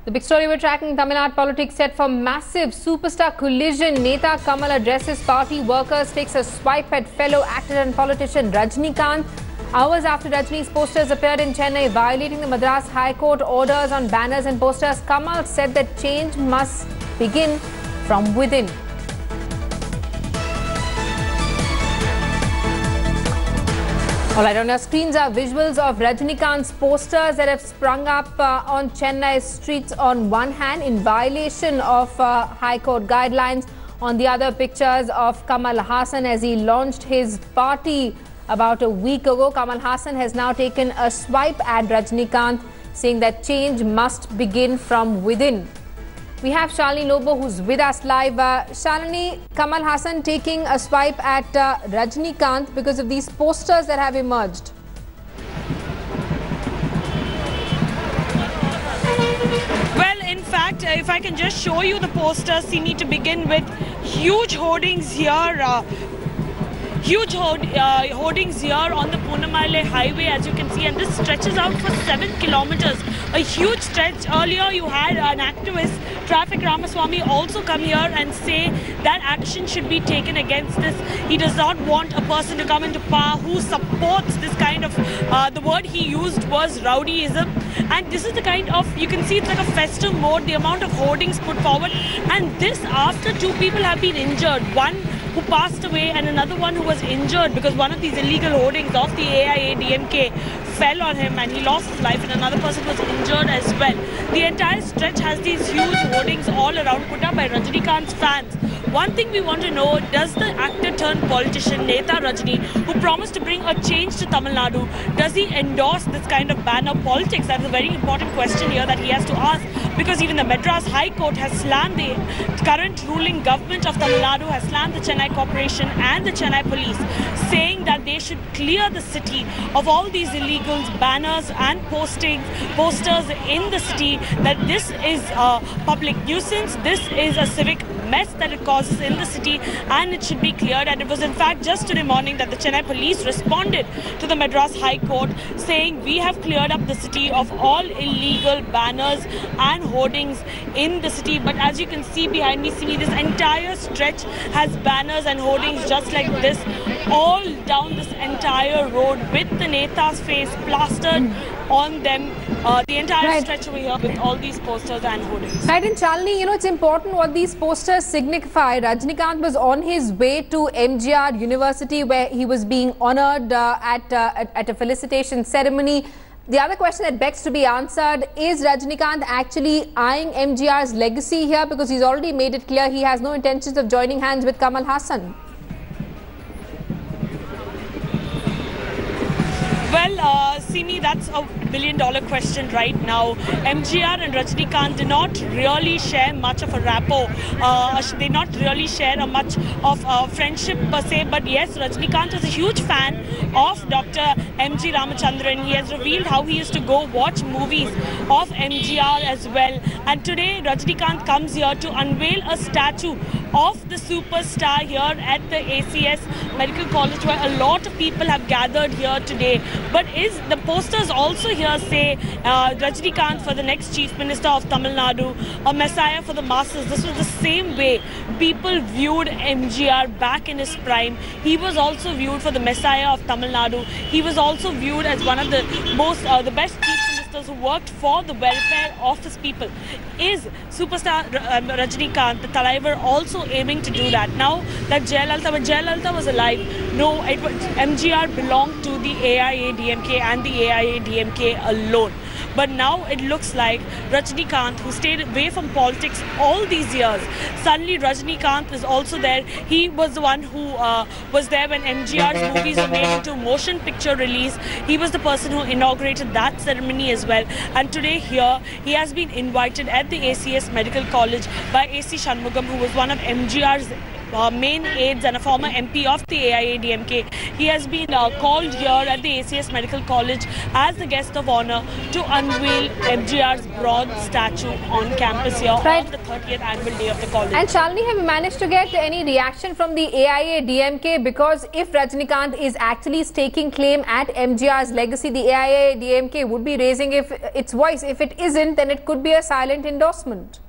The big story we're tracking, Tamil Nadu politics set for massive superstar collision. Neta Kamal addresses party workers, takes a swipe at fellow actor and politician Rajinikanth. Hours after Rajini's posters appeared in Chennai violating the Madras High Court orders on banners and posters, Kamal said that change must begin from within. All right, on your screens are visuals of Rajinikanth's posters that have sprung up on Chennai streets on one hand in violation of High Court guidelines. On the other, pictures of Kamal Haasan as he launched his party about a week ago. Kamal Haasan has now taken a swipe at Rajinikanth, saying that change must begin from within. We have Shalini Lobo who's with us live. Shalini, Kamal Haasan taking a swipe at Rajinikanth because of these posters that have emerged. Well, in fact, if I can just show you the posters, you need to begin with huge hoardings here. Huge hoardings here on the Poonamallee Highway, as you can see, and this stretches out for 7 kilometers. A huge stretch. Earlier, you had an activist, Traffic Ramaswamy, also come here and say that action should be taken against this. He does not want a person to come into power who supports this kind of, the word he used was rowdyism. And this is the kind of, you can see it's like a festive mode, the amount of hoardings put forward. And this after 2 people have been injured. One who passed away and another one who was injured because one of these illegal hoardings of the AIADMK fell on him and he lost his life, and another person was injured as well. The entire stretch has these huge hoardings all around put up by Rajinikanth's fans. One thing we want to know, does the actor turned politician Neta Rajini, who promised to bring a change to Tamil Nadu, does he endorse this kind of banner politics? That's a very important question here that he has to ask, because even the Madras High Court has slammed the current ruling government of Tamil Nadu, has slammed the Chennai Corporation and the Chennai Police, saying that they should clear the city of all these illegals, banners and posters in the city, that this is a public nuisance, this is a civic mess that it causes in the city and it should be cleared. And it was in fact just today morning that the Chennai Police responded to the Madras High Court saying we have cleared up the city of all illegal banners and hoardings in the city. But as you can see behind me, this entire stretch has banners and hoardings just like this all down this entire road with the Neta's face plastered on them. The entire stretch over here with all these posters and hoardings. Right, and Shalini, you know, it's important what these posters signify. Rajinikanth was on his way to MGR University where he was being honoured at a felicitation ceremony. The other question that begs to be answered, is Rajinikanth actually eyeing MGR's legacy here? Because he's already made it clear he has no intentions of joining hands with Kamal Haasan. Well, Simi, that's a billion-dollar question right now. MGR and Rajinikanth do not really share much of a rapport. They not really share much of friendship per se. But yes, Rajinikanth is a huge fan of Dr. M.G. Ramachandran. He has revealed how he used to go watch movies of MGR as well. And today, Rajinikanth comes here to unveil a statue of the superstar here at the ACS Medical College, where a lot of people have gathered here today. But is the posters also here say Rajinikanth for the next Chief Minister of Tamil Nadu, a messiah for the masses? This was the same way people viewed MGR back in his prime. He was also viewed for the messiah of Tamil Nadu. He was also viewed as one of the most, the best Chief Ministers who worked for the welfare of his people. Is superstar Rajinikanth, the Talaivar, also aiming to do that? Now that when Jayalalitha was alive, no, MGR belonged to the AIADMK and the AIADMK alone. But now it looks like Rajinikanth, who stayed away from politics all these years, suddenly Rajinikanth is also there. He was the one who was there when MGR's movies were made into motion picture release. He was the person who inaugurated that ceremony as well. And today here, he has been invited at the ACS Medical College by AC Shanmugam, who was one of MGR's main aides and a former MP of the AIADMK. He has been called here at the ACS Medical College as the guest of honor to unveil MGR's bronze statue on campus here on the 30th annual day of the college. And Shalini, have you managed to get any reaction from the AIADMK? Because if Rajinikanth is actually staking claim at MGR's legacy, the AIADMK would be raising its voice. If it isn't, then it could be a silent endorsement.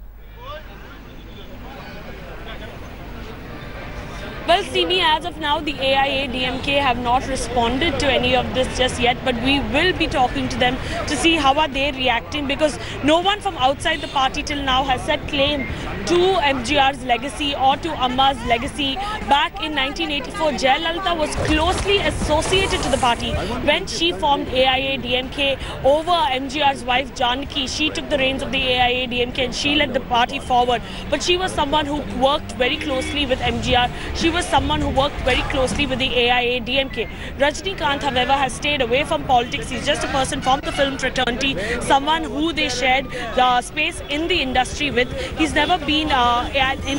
Well, Simi, as of now, the AIADMK have not responded to any of this just yet, but we will be talking to them to see how are they reacting, because no one from outside the party till now has set claim to MGR's legacy or to Amma's legacy. Back in 1984, Jayalalitha was closely associated to the party. When she formed AIADMK over MGR's wife Janaki, she took the reins of the AIADMK and she led the party forward. But she was someone who worked very closely with MGR. She was someone who worked very closely with the AIADMK. Rajinikanth, however, has stayed away from politics. He's just a person from the film fraternity, someone who they shared the space in the industry with. He's never been in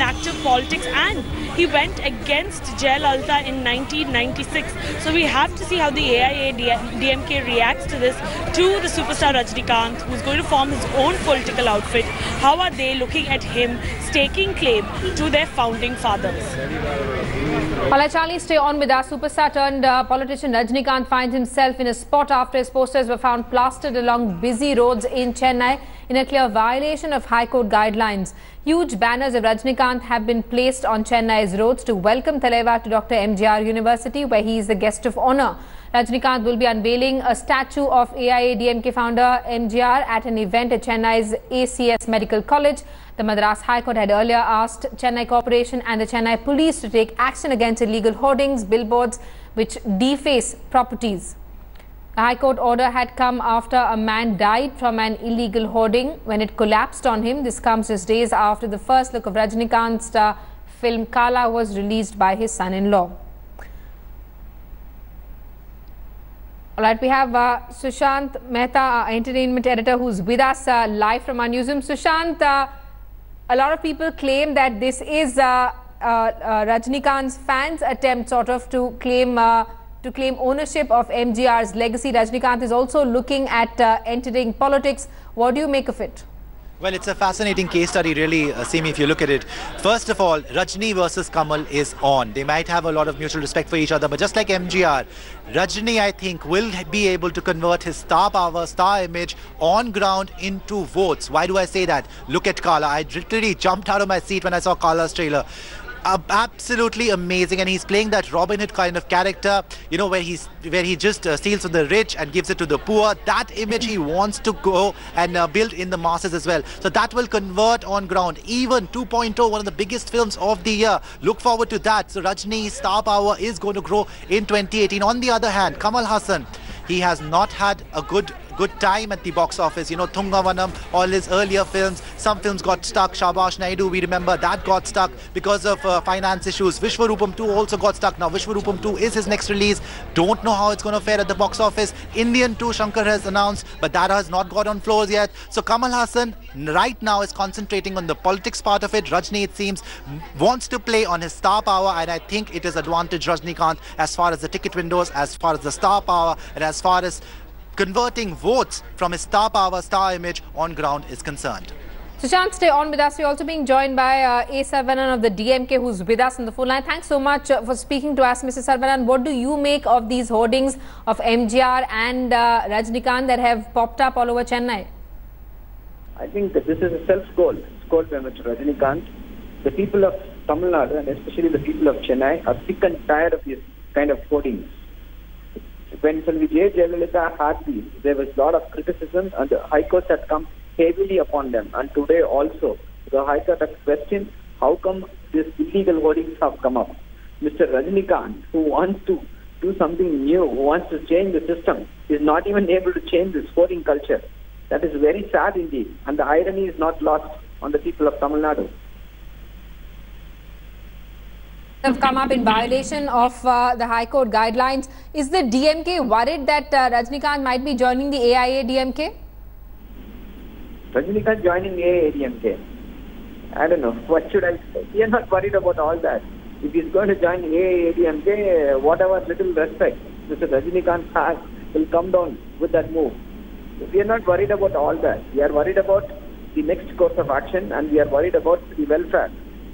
active politics, and he went against Jayalalitha in 1996. So we have to see how the AIADMK reacts to this, to the superstar Rajinikanth, who's going to form his own political outfit. How are they looking at him staking claim to their founding fathers? Alright, Charlie, stay on with us. Superstar turned politician Rajinikanth finds himself in a spot after his posters were found plastered along busy roads in Chennai in a clear violation of High Court guidelines. Huge banners of Rajinikanth have been placed on Chennai's roads to welcome Thalaivar to Dr. MGR University, where he is the guest of honor. Rajinikanth will be unveiling a statue of AIADMK founder MGR at an event at Chennai's ACS Medical College. The Madras High Court had earlier asked Chennai Corporation and the Chennai Police to take action against illegal hoardings, billboards which deface properties. The High Court order had come after a man died from an illegal hoarding when it collapsed on him. This comes just days after the first look of Rajinikanth's film Kala was released by his son-in-law. Alright, we have Sushant Mehta, entertainment editor, who's with us live from our newsroom. Sushant, a lot of people claim that this is Rajinikanth's fans' attempt sort of to claim ownership of MGR's legacy. Rajinikanth is also looking at entering politics. What do you make of it? Well, it's a fascinating case study, really, Simi, if you look at it. First of all, Rajini versus Kamal is on. They might have a lot of mutual respect for each other, but just like MGR, Rajini, I think, will be able to convert his star power, star image on ground into votes. Why do I say that? Look at Kala. I literally jumped out of my seat when I saw Kala's trailer. Absolutely amazing, and he's playing that Robin Hood kind of character, you know, where he just steals from the rich and gives it to the poor. That image he wants to go and build in the masses as well. So that will convert on ground. Even 2.0, one of the biggest films of the year. Look forward to that. So Rajini's star power is going to grow in 2018. On the other hand, Kamal Haasan, he has not had a good time at the box office. You know, Thungavanam, all his earlier films, some films got stuck. Shabash Naidu, we remember that got stuck because of finance issues. Vishwarupam 2 also got stuck. Now Vishwarupam 2 is his next release. Don't know how it's going to fare at the box office. Indian 2 Shankar has announced, but that has not got on floors yet. So Kamal Haasan right now is concentrating on the politics part of it. Rajini, it seems, wants to play on his star power, and I think it is advantage Rajinikanth as far as the ticket windows, as far as the star power, and as far as converting votes from his star power, star image on ground is concerned. Sushant, stay on with us. We're also being joined by A. Sarvanan of the DMK, who's with us on the phone line. Thanks so much for speaking to us, Mr. Sarvanan. What do you make of these hoardings of MGR and Rajinikanth that have popped up all over Chennai? I think that this is a self-goal. It's called by Mr. Rajinikanth. The people of Tamil Nadu, and especially the people of Chennai, are sick and tired of this kind of hoardings. When Vijay Jayalalitha had these, there was a lot of criticism, and the High Court had come heavily upon them. And today also, the High Court has questioned how come these illegal hoardings have come up. Mr. Rajinikanth, who wants to do something new, who wants to change the system, is not even able to change this hoarding culture. That is very sad indeed. And the irony is not lost on the people of Tamil Nadu. Have come up in violation of the High Court guidelines. Is the DMK worried that Rajinikanth might be joining the AIADMK? Rajinikanth joining AIADMK? I don't know. What should I say? We are not worried about all that. If he's going to join AIADMK, whatever little respect Mr. Rajinikanth has will come down with that move. We are not worried about all that. We are worried about the next course of action, and we are worried about the welfare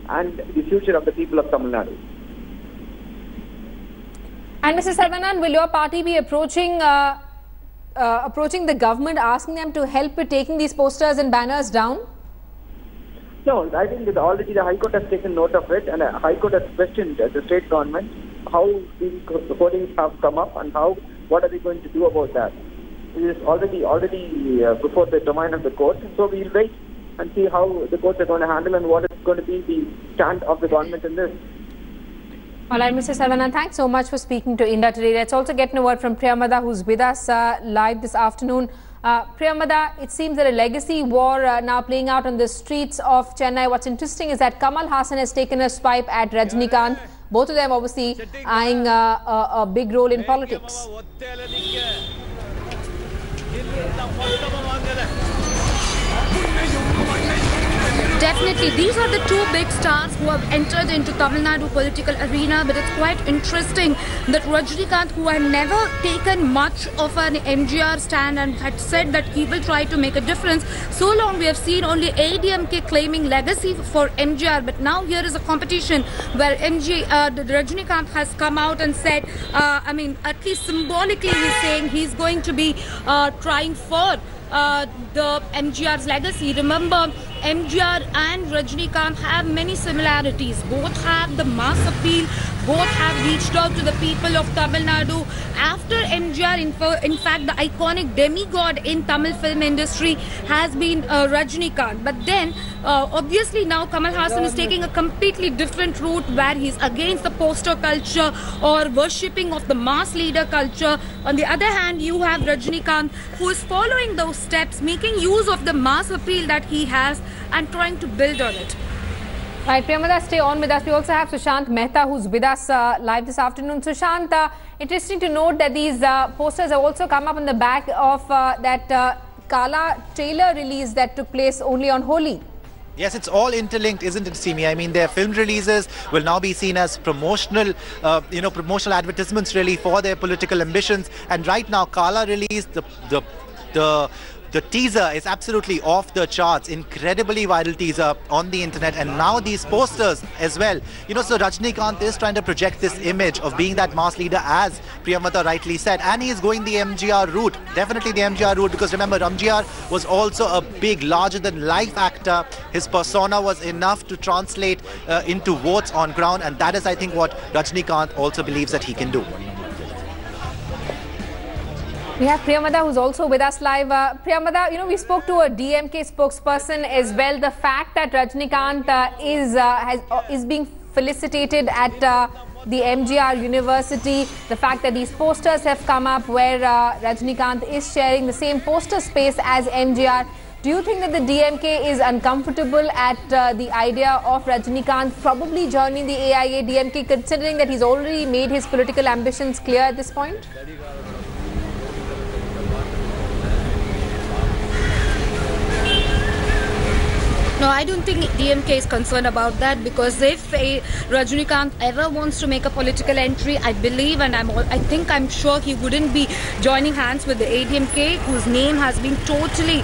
and the future of the people of Tamil Nadu. And Mr. Saravanan, will your party be approaching the government, asking them to help with taking these posters and banners down? No, I think that already the High Court has taken note of it, and the High Court has questioned the state government how these hoardings have come up and what are they going to do about that. It is already before the domain of the court, so we will wait and see how the courts are going to handle and what is going to be the stand of the government in this. All right, Mr. Saravanan, thanks so much for speaking to India Today. Let's also get a word from Priyamada, who's with us live this afternoon. Priyamada, it seems that a legacy war now playing out on the streets of Chennai. What's interesting is that Kamal Haasan has taken a swipe at Rajinikanth. Both of them obviously eyeing a big role in politics. Definitely, these are the two big stars who have entered into Tamil Nadu political arena, but it's quite interesting that Rajinikanth, who had never taken much of an MGR stand and had said that he will try to make a difference, so long we have seen only ADMK claiming legacy for MGR, but now here is a competition where Rajinikanth has come out and said, at least symbolically he's saying he's going to be trying for the MGR's legacy. Remember, MGR and Rajinikanth have many similarities. Both have the mass appeal. Both have reached out to the people of Tamil Nadu. After MGR, in fact, the iconic demigod in Tamil film industry has been Rajinikanth. But then, obviously now Kamal Haasan is taking a completely different route where he's against the poster culture or worshipping of the mass leader culture. On the other hand, you have Rajinikanth, who is following those steps, making use of the mass appeal that he has and trying to build on it. Right, Priyamada, stay on with us. We also have Sushant Mehta, who's with us live this afternoon. Sushant, interesting to note that these posters have also come up on the back of that Kala trailer release that took place only on Holi. Yes, it's all interlinked, isn't it, Simi? I mean, their film releases will now be seen as promotional, promotional advertisements really for their political ambitions. And right now, Kala release, the teaser is absolutely off the charts, incredibly viral teaser on the internet, and now these posters as well. So Rajinikanth is trying to project this image of being that mass leader, as Priyamata rightly said, and he is going the MGR route, definitely the MGR route, because remember, MGR was also a big, larger-than-life actor. His persona was enough to translate into votes on ground, and that is, I think, what Rajinikanth also believes that he can do. We have Priyamada, who's also with us live. Priyamada, we spoke to a DMK spokesperson as well. The fact that Rajinikanth is being felicitated at the MGR University, the fact that these posters have come up where Rajinikanth is sharing the same poster space as MGR. Do you think that the DMK is uncomfortable at the idea of Rajinikanth probably joining the AIADMK, considering that he's already made his political ambitions clear at this point? No, I don't think DMK is concerned about that, because if Rajinikanth ever wants to make a political entry, I believe and I'm sure he wouldn't be joining hands with the ADMK, whose name has been totally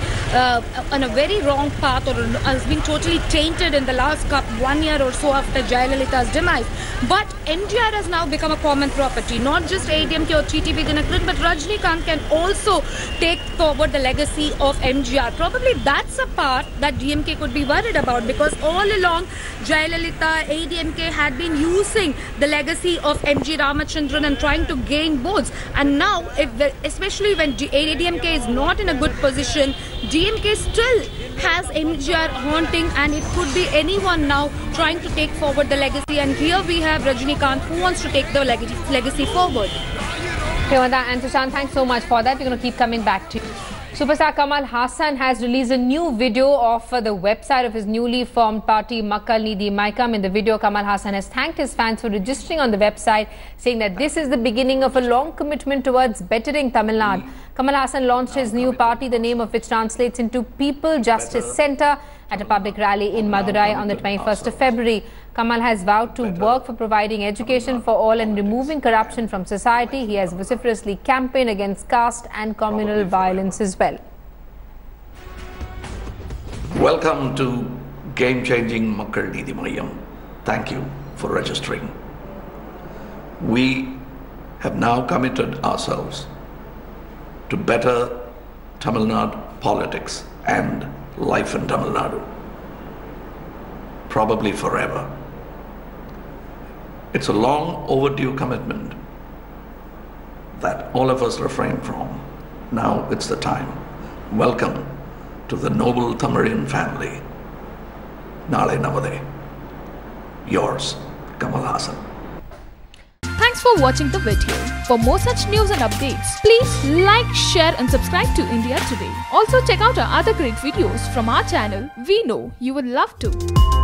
on a very wrong path, or has been totally tainted in the last 1 year or so after Jayalalitha's demise. But MGR has now become a common property. Not just ADMK or TTP Dinakaran, but Rajinikanth can also take forward the legacy of MGR. Probably that's a part that DMK could be worried about, because all along Jayalalitha, ADMK had been using the legacy of MG Ramachandran and trying to gain votes. And now, especially when ADMK is not in a good position, DMK still has MGR haunting, and it could be anyone now trying to take forward the legacy. And here we have Rajinikanth, who wants to take the legacy forward. Priyamada and Sushant, thanks so much for that. We're going to keep coming back to you. Superstar Kamal Haasan has released a new video of the website of his newly formed party, Makkal Needi Maikam. In the video, Kamal Haasan has thanked his fans for registering on the website, saying that this is the beginning of a long commitment towards bettering Tamil Nadu. Kamal Haasan launched his new party, the name of which translates into People Justice Centre, at a public rally in Madurai on the 21st of February. Kamal has vowed to work for providing education for all and removing corruption from society. He has vociferously campaigned against caste and communal violence as well. Welcome to Game-Changing Makkal Needhi Mayam. Thank you for registering. We have now committed ourselves to better Tamil Nadu politics and life in Tamil Nadu, probably forever. It's a long overdue commitment that all of us refrain from. Now it's the time. Welcome to the noble Tamilian family. Nale Navade. Yours, Kamal Haasan. Thanks for watching the video. For more such news and updates, please like, share and subscribe to India Today. Also check out our other great videos from our channel. We know you will love to.